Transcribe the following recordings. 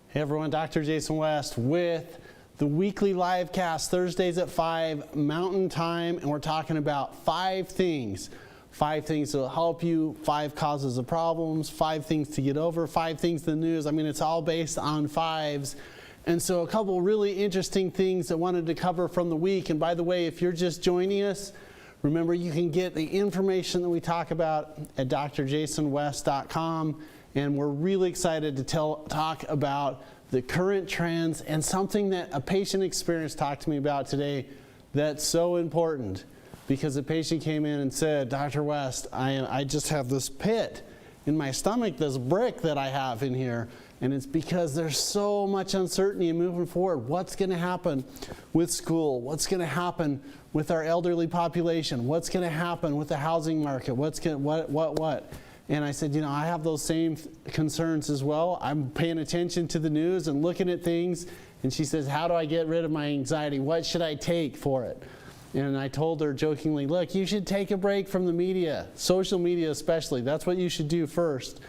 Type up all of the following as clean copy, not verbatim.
Hey everyone, Dr. Jason West with the weekly live cast Thursdays at 5 Mountain Time, and we're talking about 5 things. 5 things that will help you, 5 causes of problems, 5 things to get over, 5 things in the news. I mean, it's all based on 5s. And so a couple really interesting things I wanted to cover from the week. And by the way, if you're just joining us, remember you can get the information that we talk about at drjasonwest.com. And we're really excited to talk about the current trends and something that a patient experience talked to me about today that's so important. Because a patient came in and said, Dr. West, I just have this pit in my stomach, this brick that I have in here. And it's because there's so much uncertainty in moving forward. What's going to happen with school? What's going to happen with our elderly population? What's going to happen with the housing market? What? And I said, I have those same concerns as well. I'm paying attention to the news and looking at things. And she says, how do I get rid of my anxiety? What should I take for it? And I told her jokingly, look, you should take a break from the media, social media especially. That's what you should do first.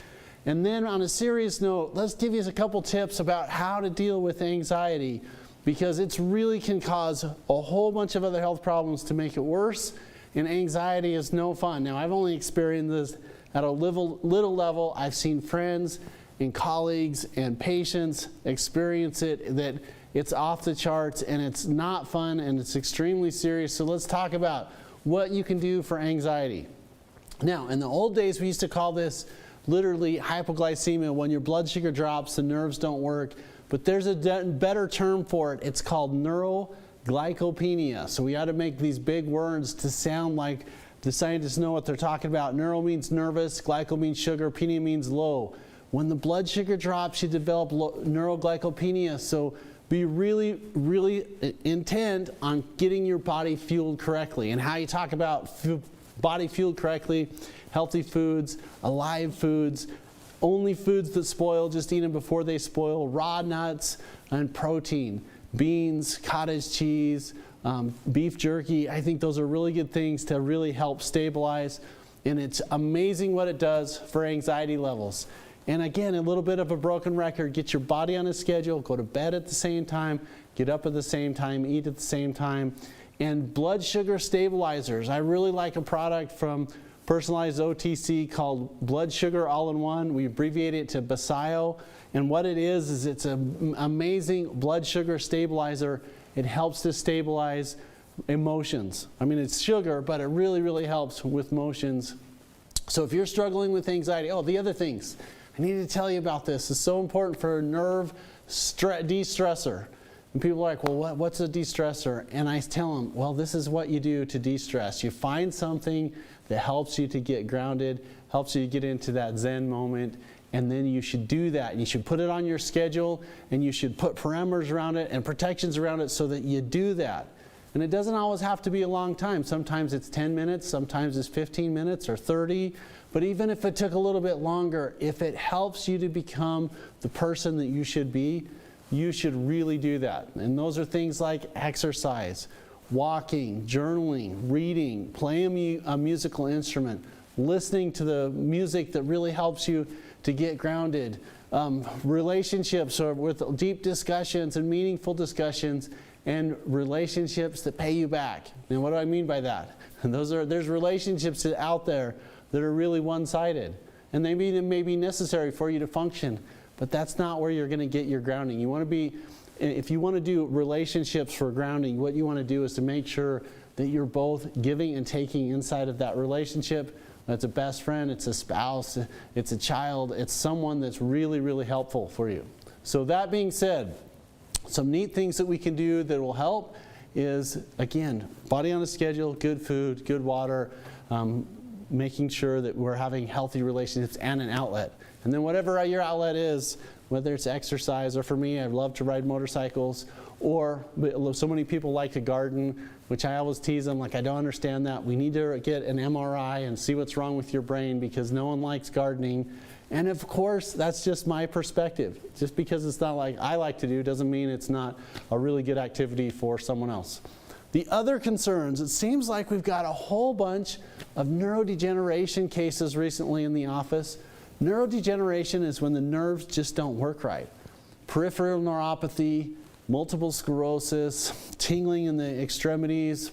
And then on a serious note, let's give you a couple tips about how to deal with anxiety, because it really can cause a whole bunch of other health problems to make it worse. And anxiety is no fun. Now, I've only experienced this at a little level. I've seen friends and colleagues and patients experience it, that it's off the charts and it's not fun and it's extremely serious. So let's talk about what you can do for anxiety. Now, in the old days, we used to call this literally hypoglycemia. When your blood sugar drops, the nerves don't work. But there's a better term for it. It's called neuroglycopenia. So we ought to make these big words to sound like the scientists know what they're talking about. Neuro means nervous, glyco means sugar, penia means low. When the blood sugar drops, you develop neuroglycopenia. So be really, really intent on getting your body fueled correctly. And how you talk about body fueled correctly: healthy foods, alive foods, only foods that spoil, just eat them before they spoil, raw nuts, and protein, beans, cottage cheese, beef jerky. I think those are really good things to really help stabilize. And it's amazing what it does for anxiety levels. And again, a little bit of a broken record: get your body on a schedule, go to bed at the same time, get up at the same time, eat at the same time. And blood sugar stabilizers. I really like a product from Personalized OTC called Blood Sugar All-in-One. We abbreviate it to BASAIO. And what it is it's an amazing blood sugar stabilizer. It helps to stabilize emotions. I mean, it's sugar, but it really, really helps with emotions. So if you're struggling with anxiety, the other things, I need to tell you about this. It's so important for a nerve de-stressor. And people are like, well, what's a de-stressor? And I tell them, well, this is what you do to de-stress. You find something that helps you to get grounded, helps you to get into that Zen moment, and then you should do that. You should put it on your schedule, and you should put parameters around it and protections around it so that you do that. And it doesn't always have to be a long time. Sometimes it's 10 minutes, sometimes it's 15 minutes or 30. But even if it took a little bit longer, if it helps you to become the person that you should be, you should really do that. And those are things like exercise, walking, journaling, reading, playing a musical instrument, listening to the music that really helps you to get grounded, relationships or with deep discussions and meaningful discussions, and relationships that pay you back. Now, what do I mean by that? There's relationships out there that are really one-sided, and they may be necessary for you to function, but that's not where you're going to get your grounding. You want to be, if you want to do relationships for grounding, what you want to do is to make sure that you're both giving and taking inside of that relationship. It's a best friend, it's a spouse, it's a child, it's someone that's really, really helpful for you. So that being said, some neat things that we can do that will help is, again, body on a schedule, good food, good water, making sure that we're having healthy relationships and an outlet. And then whatever your outlet is, whether it's exercise, or for me, I love to ride motorcycles, or so many people like to garden, which I always tease them, like, I don't understand that. We need to get an MRI and see what's wrong with your brain, because no one likes gardening. And of course, that's just my perspective. Just because it's not like I like to do doesn't mean it's not a really good activity for someone else. The other concerns, it seems like we've got a whole bunch of neurodegeneration cases recently in the office. Neurodegeneration is when the nerves just don't work right. peripheral neuropathy, multiple sclerosis, tingling in the extremities,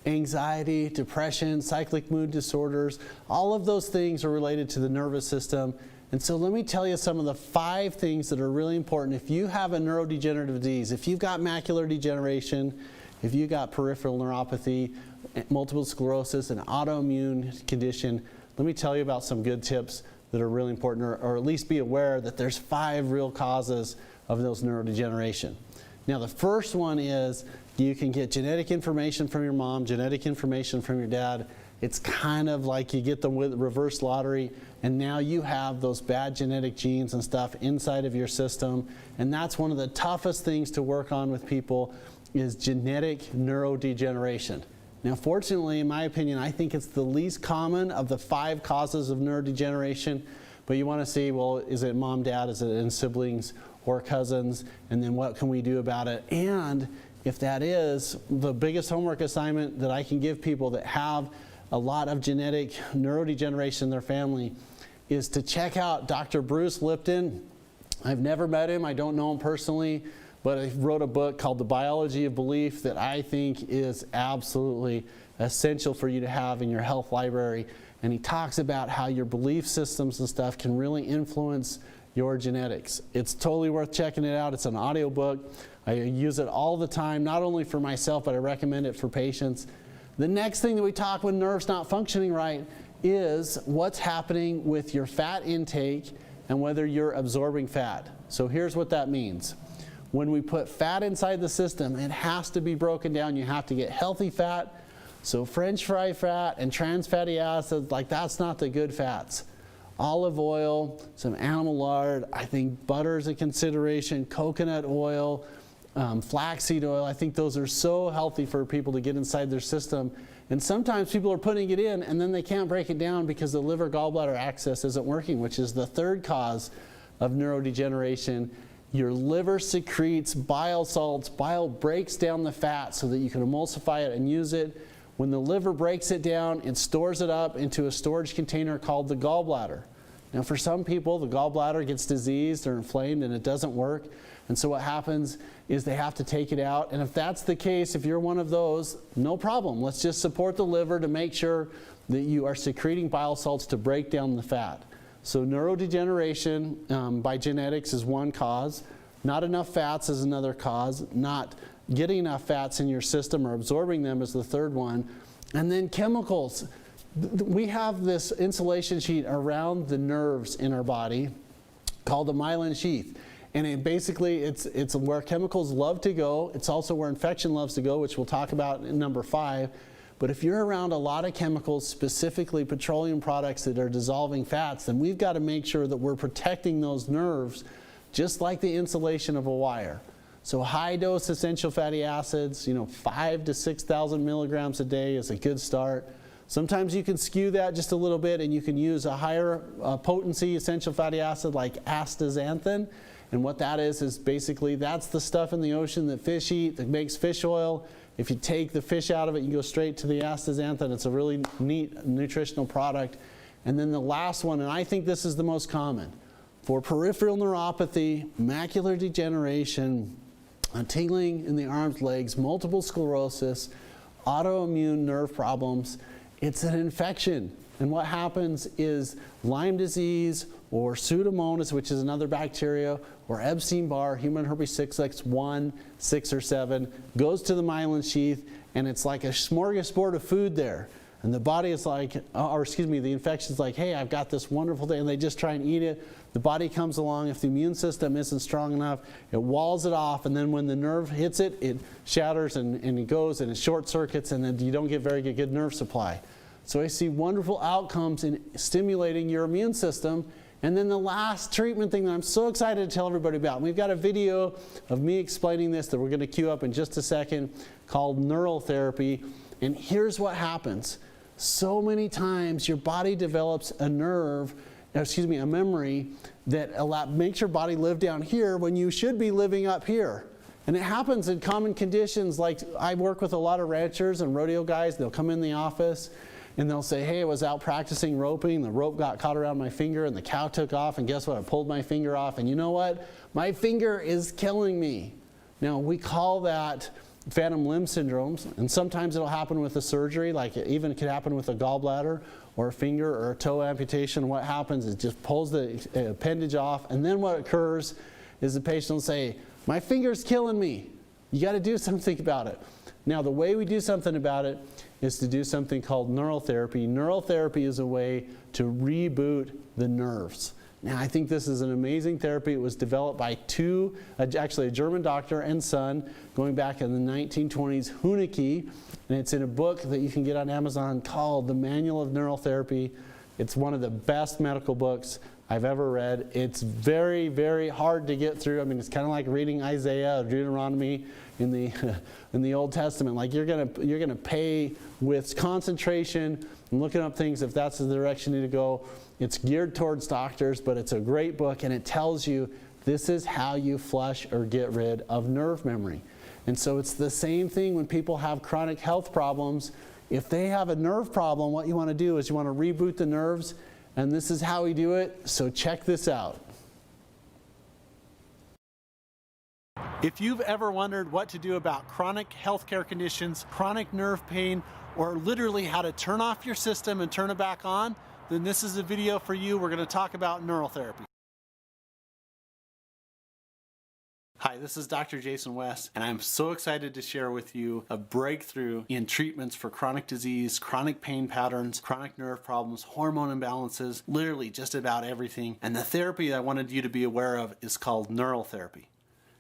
anxiety, depression, cyclic mood disorders. All of those things are related to the nervous system. And so let me tell you some of the 5 things that are really important. If you have a neurodegenerative disease, if you've got macular degeneration, if you've got peripheral neuropathy, multiple sclerosis, an autoimmune condition, let me tell you about some good tips that are really important, or at least be aware that there's 5 real causes of those neurodegeneration. Now the first one is you can get genetic information from your mom, genetic information from your dad. It's kind of like you get the reverse lottery, and now you have those bad genetic genes and stuff inside of your system. And that's one of the toughest things to work on with people is genetic neurodegeneration. Now, fortunately, in my opinion, I think it's the least common of the 5 causes of neurodegeneration. But you want to see, well, is it mom, dad, is it in siblings or cousins? And then what can we do about it? And if that is, the biggest homework assignment that I can give people that have a lot of genetic neurodegeneration in their family is to check out Dr. Bruce Lipton. I've never met him, I don't know him personally, but he wrote a book called The Biology of Belief that I think is absolutely essential for you to have in your health library. And he talks about how your belief systems and stuff can really influence your genetics. It's totally worth checking it out. It's an audio book. I use it all the time, not only for myself, but I recommend it for patients. The next thing that we talk when nerves not functioning right is what's happening with your fat intake and whether you're absorbing fat. So here's what that means. When we put fat inside the system, it has to be broken down. You have to get healthy fat. So French fry fat and trans fatty acids, like that's not the good fats. Olive oil, some animal lard, I think butter is a consideration, coconut oil, flaxseed oil. I think those are so healthy for people to get inside their system. And sometimes people are putting it in and then they can't break it down because the liver gallbladder axis isn't working, which is the 3rd cause of neurodegeneration. Your liver secretes bile salts. Bile breaks down the fat so that you can emulsify it and use it. When the liver breaks it down, it stores it up into a storage container called the gallbladder. Now for some people, the gallbladder gets diseased or inflamed and it doesn't work. And so what happens is they have to take it out. And if that's the case, if you're one of those, no problem. Let's just support the liver to make sure that you are secreting bile salts to break down the fat. So neurodegeneration by genetics is one cause. Not enough fats is another cause. Not getting enough fats in your system or absorbing them is the 3rd one. And then chemicals. We have this insulation sheet around the nerves in our body called the myelin sheath. And it's where chemicals love to go. It's also where infection loves to go, which we'll talk about in number 5. But if you're around a lot of chemicals, specifically petroleum products that are dissolving fats, then we've got to make sure that we're protecting those nerves just like the insulation of a wire. So high dose essential fatty acids, 5,000 to 6,000 milligrams a day is a good start. Sometimes you can skew that just a little bit and you can use a higher potency essential fatty acid like astaxanthin. And what that is basically that's the stuff in the ocean that fish eat that makes fish oil. If you take the fish out of it, you go straight to the astaxanthin. It's a really neat nutritional product. And then the last one, and I think this is the most common, for peripheral neuropathy, macular degeneration, tingling in the arms, legs, multiple sclerosis, autoimmune nerve problems, it's an infection. And what happens is Lyme disease or Pseudomonas, which is another bacteria, or Epstein-Barr, human herpes simplex 1, 6, or 7, goes to the myelin sheath, and it's like a smorgasbord of food there. And the body is like, the infection's like, hey, I've got this wonderful thing, and they just try and eat it. The body comes along. If the immune system isn't strong enough, it walls it off, and then when the nerve hits it, it shatters and it goes and it short circuits, and then you don't get very good nerve supply. So I see wonderful outcomes in stimulating your immune system. And then the last treatment thing that I'm so excited to tell everybody about, and we've got a video of me explaining this that we're going to cue up in just a second called neural therapy. And here's what happens. So many times your body develops a memory that makes your body live down here when you should be living up here. And it happens in common conditions. Like I work with a lot of ranchers and rodeo guys. They'll come in the office and they'll say, hey, I was out practicing roping, the rope got caught around my finger and the cow took off, and guess what? I pulled my finger off, and you know what? My finger is killing me. Now, we call that phantom limb syndromes, and sometimes it'll happen with a surgery, like it even could happen with a gallbladder or a finger or a toe amputation. What happens is it just pulls the appendage off, and then what occurs is the patient will say, my finger's killing me. You got to do something about it. Now, the way we do something about it is to do something called neural therapy. Neural therapy is a way to reboot the nerves. Now, I think this is an amazing therapy. It was developed by actually a German doctor and son, going back in the 1920s, Huneke, and it's in a book that you can get on Amazon called The Manual of Neural Therapy. It's one of the best medical books I've ever read. It's very, very hard to get through. I mean, it's kind of like reading Isaiah or Deuteronomy in the Old Testament. Like you're gonna pay with concentration and looking up things if that's the direction you need to go. It's geared towards doctors, but it's a great book, and it tells you this is how you flush or get rid of nerve memory. And so it's the same thing when people have chronic health problems. If they have a nerve problem, what you want to do is you want to reboot the nerves, and this is how we do it. So check this out. If you've ever wondered what to do about chronic healthcare conditions, chronic nerve pain, or literally how to turn off your system and turn it back on, then this is a video for you. We're going to talk about neural therapy. Hi, this is Dr. Jason West, and I'm so excited to share with you a breakthrough in treatments for chronic disease, chronic pain patterns, chronic nerve problems, hormone imbalances, literally just about everything. And the therapy I wanted you to be aware of is called neural therapy.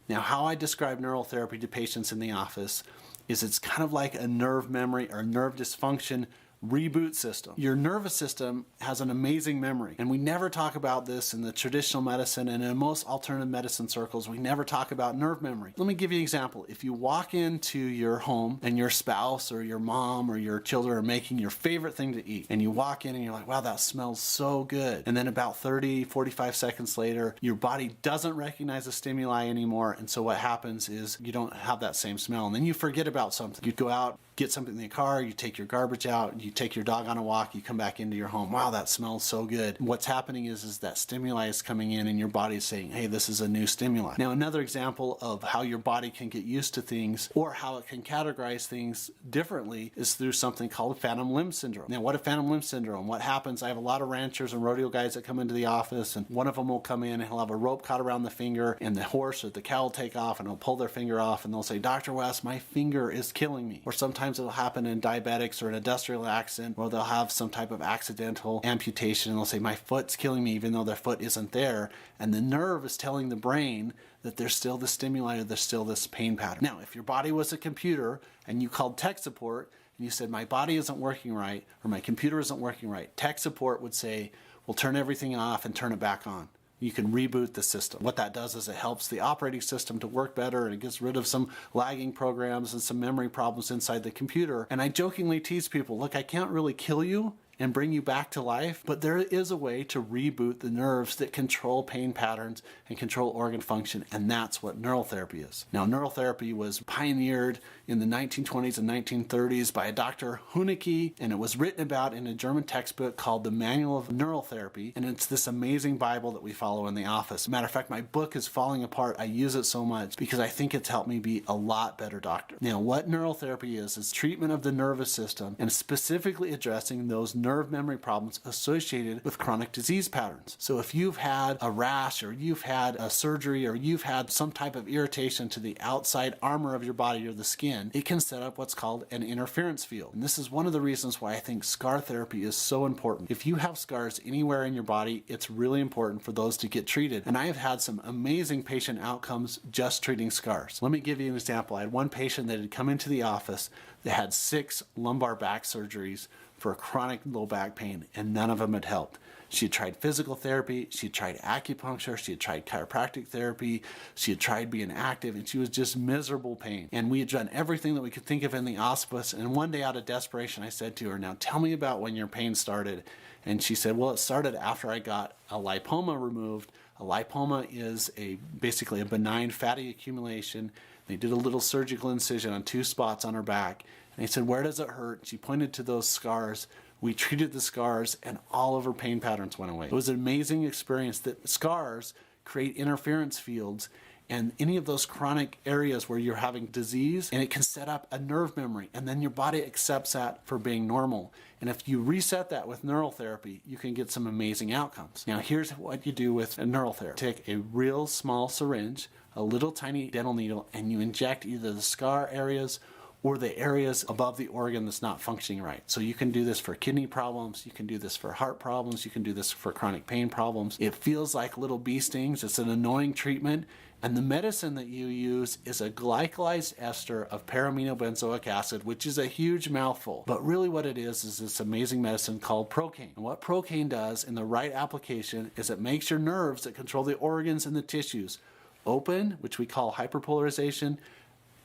Now, how I describe neural therapy to patients in the office is it's kind of like a nerve memory or nerve dysfunction reboot system. Your nervous system has an amazing memory, and we never talk about this in the traditional medicine, and in most alternative medicine circles we never talk about nerve memory. Let me give you an example. If you walk into your home and your spouse or your mom or your children are making your favorite thing to eat, and you walk in and you're like, wow, that smells so good, and then about 45 seconds later your body doesn't recognize the stimuli anymore, and so what happens is you don't have that same smell, and then you forget about something. You go out, get something in the car, you take your garbage out, you take your dog on a walk, you come back into your home. Wow, that smells so good. What's happening is that stimuli is coming in and your body is saying, hey, this is a new stimuli. Now, another example of how your body can get used to things or how it can categorize things differently is through something called phantom limb syndrome. Now, what is phantom limb syndrome? What happens, I have a lot of ranchers and rodeo guys that come into the office, and one of them will come in and he'll have a rope caught around the finger, and the horse or the cow will take off and he'll pull their finger off, and they'll say, Dr. West, my finger is killing me. Or sometimes it'll happen in diabetics or an industrial accident, or they'll have some type of accidental amputation and they'll say, my foot's killing me, even though their foot isn't there, and the nerve is telling the brain that there's still this stimuli or there's still this pain pattern. Now, if your body was a computer and you called tech support and you said, my body isn't working right or my computer isn't working right, tech support would say, well, turn everything off and turn it back on. You can reboot the system. What that does is it helps the operating system to work better, and it gets rid of some lagging programs and some memory problems inside the computer. And I jokingly tease people, look, I can't really kill you and bring you back to life, but there is a way to reboot the nerves that control pain patterns and control organ function, and that's what neural therapy is. Now, neural therapy was pioneered in the 1920s and 1930s by a Dr. Huneke, and it was written about in a German textbook called The Manual of Neural Therapy, and it's this amazing Bible that we follow in the office. Matter of fact, my book is falling apart. I use it so much because I think it's helped me be a lot better doctor. Now, what neural therapy is treatment of the nervous system, and specifically addressing those nerve memory problems associated with chronic disease patterns. So if you've had a rash or you've had a surgery or you've had some type of irritation to the outside armor of your body or the skin, it can set up what's called an interference field. And this is one of the reasons why I think scar therapy is so important. If you have scars anywhere in your body, it's really important for those to get treated. And I have had some amazing patient outcomes just treating scars. Let me give you an example. I had one patient that had come into the office that had 6 lumbar back surgeries for chronic low back pain, and none of them had helped. She had tried physical therapy, she had tried acupuncture, she had tried chiropractic therapy, she had tried being active, and she was just miserable pain. And we had done everything that we could think of in the hospice, and one day out of desperation I said to her, now tell me about when your pain started. And she said, well, it started after I got a lipoma removed. A lipoma is basically a benign fatty accumulation. They did a little surgical incision on 2 spots on her back. And he said, where does it hurt? She pointed to those scars We treated the scars and all of her pain patterns went away. It was an amazing experience that scars create interference fields and any of those chronic areas where you're having disease, and it can set up a nerve memory, and then your body accepts that for being normal. And if you reset that with neural therapy, you can get some amazing outcomes. Now here's what you do with a neural therapy. Take a real small syringe, a little tiny dental needle, and you inject either the scar areas or the areas above the organ that's not functioning right. So you can do this for kidney problems, you can do this for heart problems, you can do this for chronic pain problems. It feels like little bee stings. It's an annoying treatment. And the medicine that you use is a glycolized ester of para-aminobenzoic acid, which is a huge mouthful. But really what it is this amazing medicine called Procaine. And what Procaine does in the right application is it makes your nerves that control the organs and the tissues open, which we call hyperpolarization,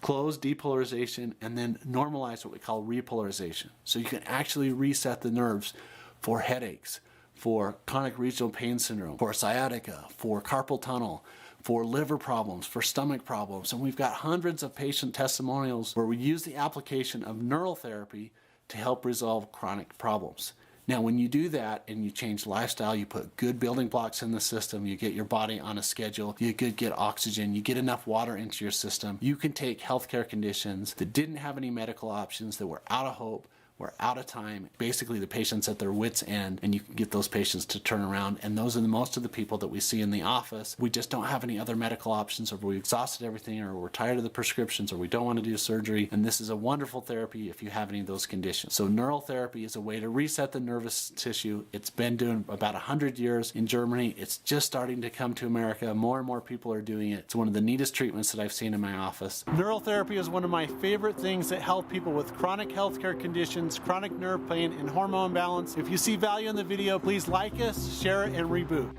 close, depolarization, and then normalize, what we call repolarization. So you can actually reset the nerves for headaches, for chronic regional pain syndrome, for sciatica, for carpal tunnel, for liver problems, for stomach problems. And we've got hundreds of patient testimonials where we use the application of neural therapy to help resolve chronic problems. Now, when you do that and you change lifestyle, you put good building blocks in the system, you get your body on a schedule, you get oxygen, you get enough water into your system, you can take healthcare conditions that didn't have any medical options, that were out of hope, we're out of time. Basically, the patient's at their wits' end, and you can get those patients to turn around. And those are most of the people that we see in the office. We just don't have any other medical options, or we've exhausted everything, or we're tired of the prescriptions, or we don't want to do surgery. And this is a wonderful therapy if you have any of those conditions. So neural therapy is a way to reset the nervous tissue. It's been doing about 100 years in Germany. It's just starting to come to America. More and more people are doing it. It's one of the neatest treatments that I've seen in my office. Neural therapy is one of my favorite things that help people with chronic healthcare conditions, chronic nerve pain, and hormone imbalance. If you see value in the video, please like us, share it, and reboot.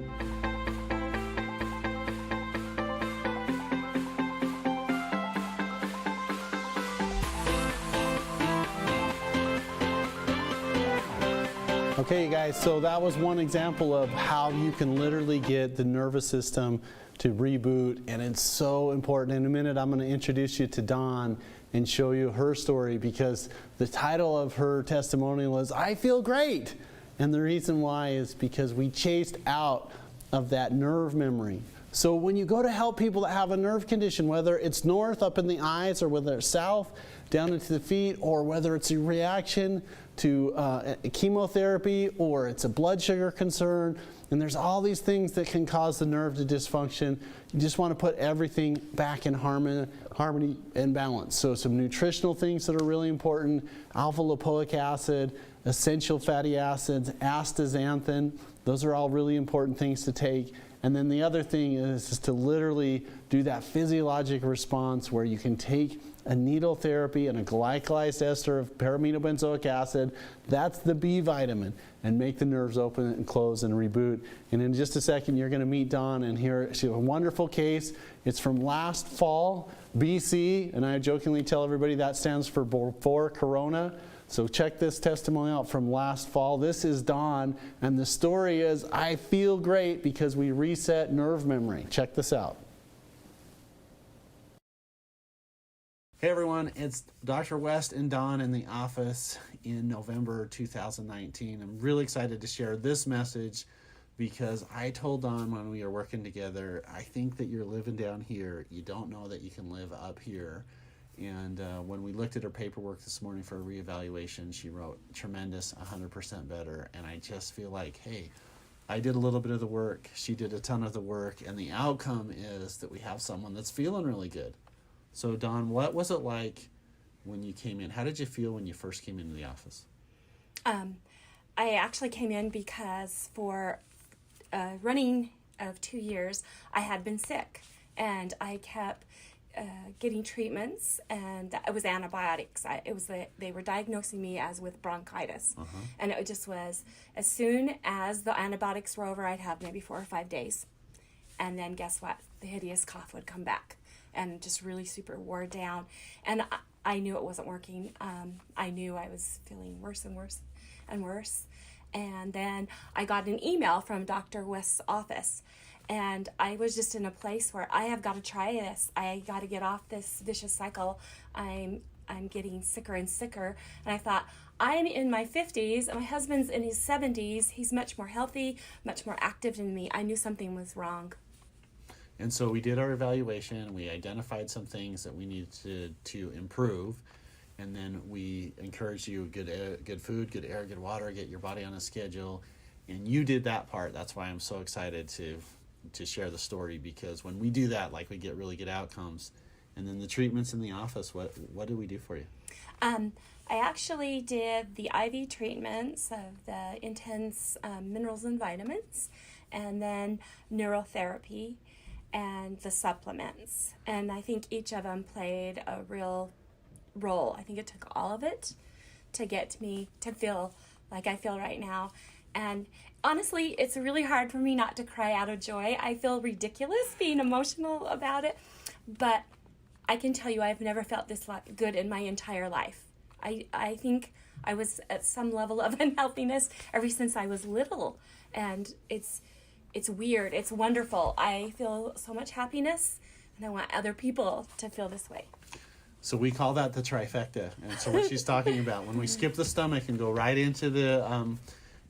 Okay, you guys, so that was one example of how you can literally get the nervous system to reboot, and it's so important. In a minute, I'm going to introduce you to Dawn and show you her story, because the title of her testimonial is "I Feel Great." And the reason why is because we chased out of that nerve memory. So when you go to help people that have a nerve condition, whether it's north up in the eyes, or whether it's south down into the feet, or whether it's a reaction to chemotherapy, or it's a blood sugar concern, and there's all these things that can cause the nerve to dysfunction. You just want to put everything back in harmony and balance. So some nutritional things that are really important: alpha-lipoic acid, essential fatty acids, astaxanthin. Those are all really important things to take. And then the other thing is to literally do that physiologic response where you can take a needle therapy and a glycolized ester of para-aminobenzoic acid, that's the B vitamin, and make the nerves open and close and reboot. And in just a second, you're going to meet Dawn and hear she has a wonderful case. It's from last fall, BC, and I jokingly tell everybody that stands for before Corona. So check this testimony out from last fall. This is Dawn, and the story is, I feel great because we reset nerve memory. Check this out. Hey everyone, it's Dr. West and Dawn in the office in November 2019. I'm really excited to share this message because I told Dawn when we were working together, I think that you're living down here. You don't know that you can live up here. And when we looked at her paperwork this morning for a reevaluation, she wrote tremendous, 100% better. And I just feel like, hey, I did a little bit of the work, she did a ton of the work, and the outcome is that we have someone that's feeling really good. So Dawn, what was it like when you came in? How did you feel when you first came into the office? I actually came in because for running of 2 years, I had been sick, and I kept getting treatments, and it was antibiotics. They were diagnosing me as with bronchitis, and it just was, as soon as the antibiotics were over, I'd have maybe 4 or 5 days, and then guess what? The hideous cough would come back, and just really super wore down, and I knew it wasn't working. I knew I was feeling worse and worse and worse, and then I got an email from Dr. West's office. And I was just in a place where I have got to try this. I got to get off this vicious cycle. I'm I'm getting sicker and sicker. And I thought, I'm in my 50s, and my husband's in his 70s. He's much more healthy, much more active than me. I knew something was wrong. And so we did our evaluation. We identified some things that we needed to improve. And then we encouraged you good food, good air, good water, get your body on a schedule. And you did that part. That's why I'm so excited to share the story, because when we do that, like, we get really good outcomes. And then the treatments in the office, what did we do for you? I actually did the IV treatments of the intense minerals and vitamins, and then neurotherapy and the supplements. And I think each of them played a real role. I think it took all of it to get me to feel like I feel right now. And honestly, it's really hard for me not to cry out of joy. I feel ridiculous being emotional about it, but I can tell you I've never felt this good in my entire life. I think I was at some level of unhealthiness ever since I was little, and it's weird. It's wonderful. I feel so much happiness, and I want other people to feel this way. So we call that the trifecta. And so what she's talking about, when we skip the stomach and go right into the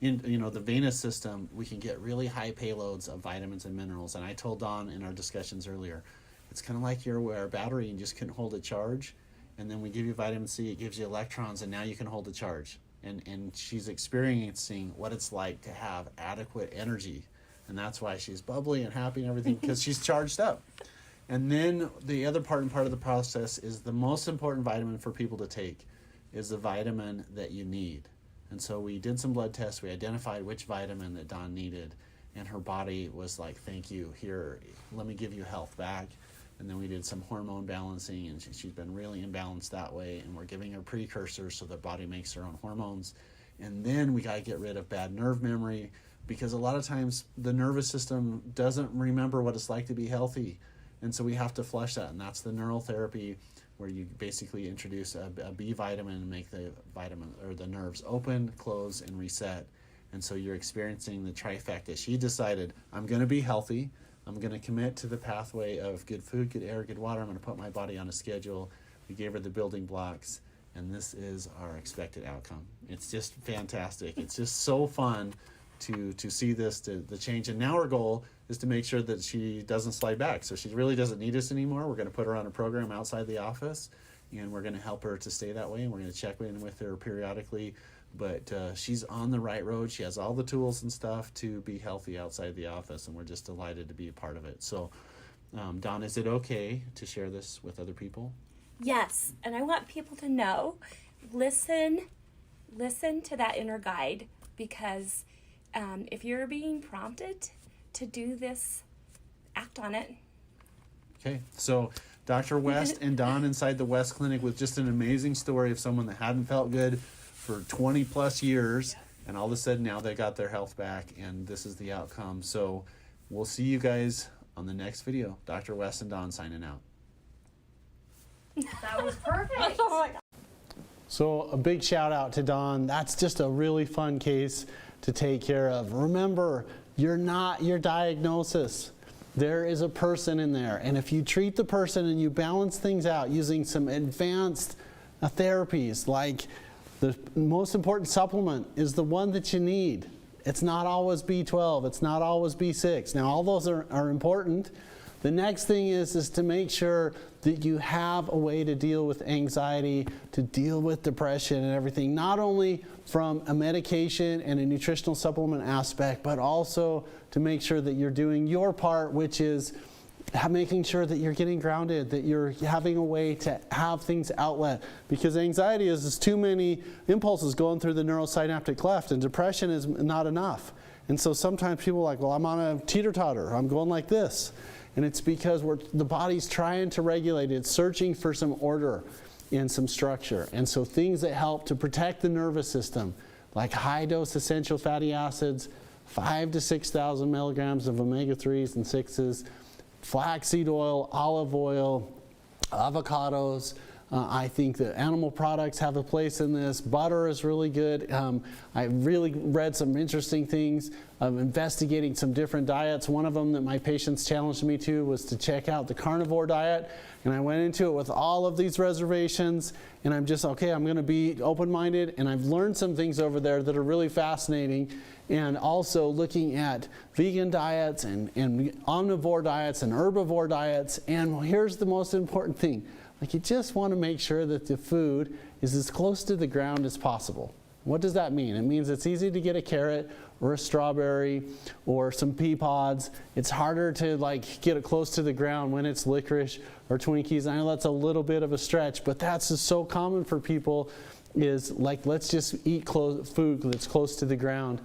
the venous system, we can get really high payloads of vitamins and minerals. And I told Dawn in our discussions earlier, it's kind of like you're a battery and just couldn't hold a charge. And then we give you vitamin C, it gives you electrons, and now you can hold a charge. And she's experiencing what it's like to have adequate energy. And that's why she's bubbly and happy and everything, because she's charged up. And then the other part of the process is the most important vitamin for people to take is the vitamin that you need. And so we did some blood tests. We identified which vitamin that Dawn needed. And her body was like, thank you, here, let me give you health back. And then we did some hormone balancing, and she's been really imbalanced that way. And we're giving her precursors so the body makes her own hormones. And then we got to get rid of bad nerve memory, because a lot of times the nervous system doesn't remember what it's like to be healthy. And so we have to flush that. And that's the neural therapy, where you basically introduce a B vitamin and make the vitamin or the nerves open, close, and reset. And so you're experiencing the trifecta. She decided, I'm going to be healthy. I'm going to commit to the pathway of good food, good air, good water. I'm going to put my body on a schedule. We gave her the building blocks, and this is our expected outcome. It's just fantastic. It's just so fun to see this, the change. And now our goal is to make sure that she doesn't slide back. So she really doesn't need us anymore. We're going to put her on a program outside the office, and we're going to help her to stay that way, and we're going to check in with her periodically. But she's on the right road. She has all the tools and stuff to be healthy outside the office, and we're just delighted to be a part of it. So, Dawn, is it okay to share this with other people? Yes, and I want people to know, listen to that inner guide, because if you're being prompted to do this, act on it. Okay, so Dr. West and Dawn inside the West Clinic with just an amazing story of someone that hadn't felt good for 20 plus years, and all of a sudden now they got their health back, and this is the outcome. So we'll see you guys on the next video. Dr. West and Dawn signing out. That was perfect. So a big shout out to Dawn. That's just a really fun case to take care of. Remember, you're not your diagnosis. There is a person in there. And if you treat the person and you balance things out using some advanced therapies, like the most important supplement is the one that you need. It's not always B12. It's not always B6. Now, all those are important. The next thing is to make sure that you have a way to deal with anxiety, to deal with depression and everything, not only from a medication and a nutritional supplement aspect, but also to make sure that you're doing your part, which is making sure that you're getting grounded, that you're having a way to have things outlet. Because anxiety is too many impulses going through the neurosynaptic cleft, and depression is not enough. And so sometimes people are like, well, I'm on a teeter-totter, I'm going like this. And it's because the body's trying to regulate it. It's searching for some order and some structure. And so things that help to protect the nervous system, like high-dose essential fatty acids, 5,000 to 6,000 milligrams of omega-3s and 6s, flaxseed oil, olive oil, avocados, I think that animal products have a place in this. Butter is really good. I really read some interesting things of investigating some different diets. One of them that my patients challenged me to was to check out the carnivore diet. And I went into it with all of these reservations, and I'm just, okay, I'm going to be open-minded, and I've learned some things over there that are really fascinating. And also looking at vegan diets and omnivore diets and herbivore diets. And here's the most important thing. Like, you just want to make sure that the food is as close to the ground as possible. What does that mean? It means it's easy to get a carrot or a strawberry or some pea pods. It's harder to get it close to the ground when it's licorice or Twinkies. I know that's a little bit of a stretch, but that's just so common for people, is let's just eat food that's close to the ground.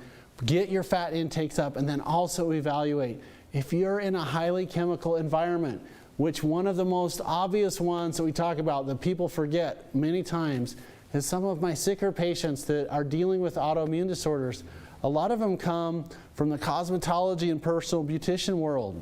Get your fat intakes up, and then also evaluate. If you're in a highly chemical environment, which one of the most obvious ones that we talk about that people forget many times is some of my sicker patients that are dealing with autoimmune disorders. A lot of them come from the cosmetology and personal beautician world,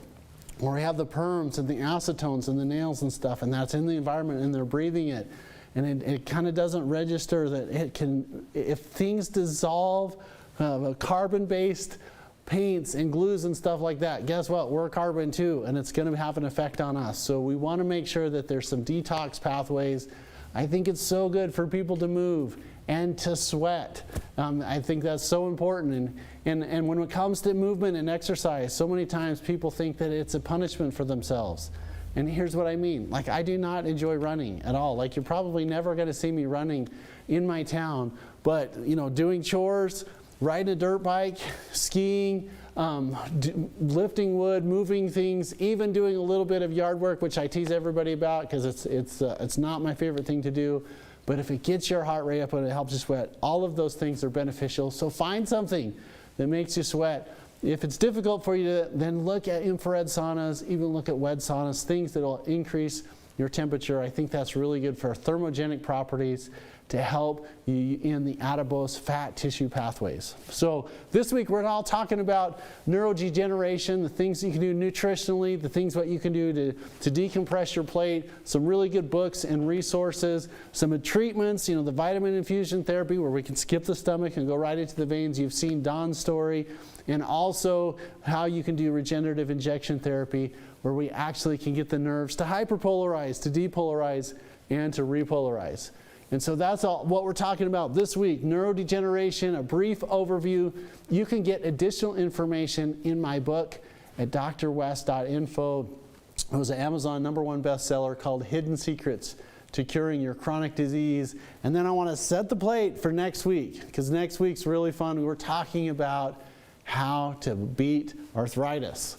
where we have the perms and the acetones and the nails and stuff, and that's in the environment and they're breathing it. And it kind of doesn't register that it can, if things dissolve, carbon-based paints and glues and stuff like that, guess what? We're carbon too, and it's going to have an effect on us. So we want to make sure that there's some detox pathways. I think it's so good for people to move and to sweat. I think that's so important. And when it comes to movement and exercise, so many times people think that it's a punishment for themselves. And here's what I mean. I do not enjoy running at all. You're probably never going to see me running in my town, but doing chores, riding a dirt bike, skiing, lifting wood, moving things, even doing a little bit of yard work, which I tease everybody about because it's not my favorite thing to do. But if it gets your heart rate up and it helps you sweat, all of those things are beneficial. So find something that makes you sweat. If it's difficult for you then look at infrared saunas, even look at wet saunas, things that will increase your temperature. I think that's really good for thermogenic properties to help you in the adipose fat tissue pathways. So this week we're all talking about neurodegeneration, the things you can do nutritionally, the things what you can do to decompress your plate, some really good books and resources, some treatments, the vitamin infusion therapy where we can skip the stomach and go right into the veins. You've seen Don's story, and also how you can do regenerative injection therapy where we actually can get the nerves to hyperpolarize, to depolarize, and to repolarize. And so that's all what we're talking about this week, neurodegeneration, a brief overview. You can get additional information in my book at drwest.info. It was an Amazon #1 bestseller called Hidden Secrets to Curing Your Chronic Disease. And then I want to set the plate for next week, because next week's really fun. We're talking about how to beat arthritis.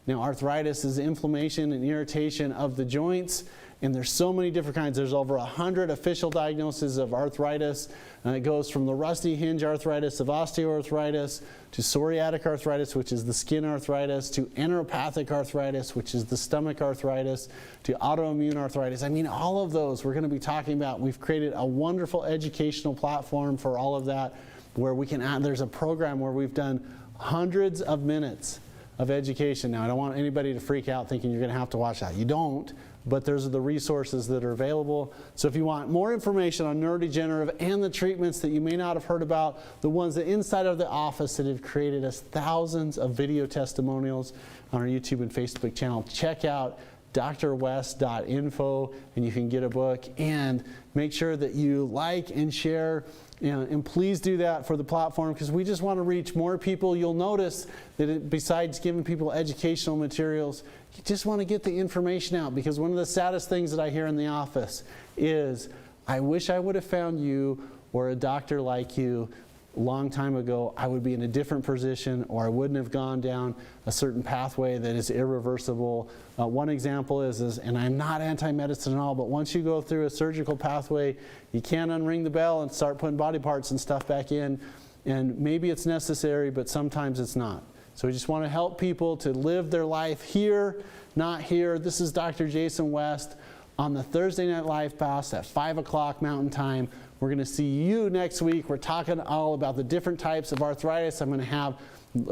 Now, arthritis is inflammation and irritation of the joints. And there's so many different kinds. There's over 100 official diagnoses of arthritis. And it goes from the rusty hinge arthritis of osteoarthritis to psoriatic arthritis, which is the skin arthritis, to enteropathic arthritis, which is the stomach arthritis, to autoimmune arthritis. I mean, all of those we're going to be talking about. We've created a wonderful educational platform for all of that, where we can add, there's a program where we've done hundreds of minutes of education. Now, I don't want anybody to freak out thinking you're going to have to watch that. You don't. But there's the resources that are available. So if you want more information on neurodegenerative and the treatments that you may not have heard about, the ones that inside of the office that have created us thousands of video testimonials on our YouTube and Facebook channel, check out drwest.info and you can get a book. And make sure that you like and share, and please do that for the platform, because we just want to reach more people. You'll notice that besides giving people educational materials, you just want to get the information out, because one of the saddest things that I hear in the office is, I wish I would have found you or a doctor like you a long time ago. I would be in a different position, or I wouldn't have gone down a certain pathway that is irreversible. One example is, and I'm not anti-medicine at all, but once you go through a surgical pathway, you can't unring the bell and start putting body parts and stuff back in. And maybe it's necessary, but sometimes it's not. So we just want to help people to live their life here, not here. This is Dr. Jason West on the Thursday Night Live Pass at 5 o'clock Mountain Time. We're going to see you next week. We're talking all about the different types of arthritis. I'm going to have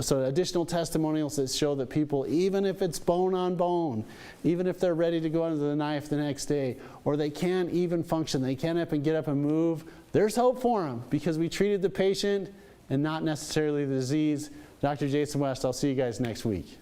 So additional testimonials that show that people, even if it's bone on bone, even if they're ready to go under the knife the next day, or they can't even function, they can't up and get up and move, there's hope for them because we treated the patient and not necessarily the disease. Dr. Jason West, I'll see you guys next week.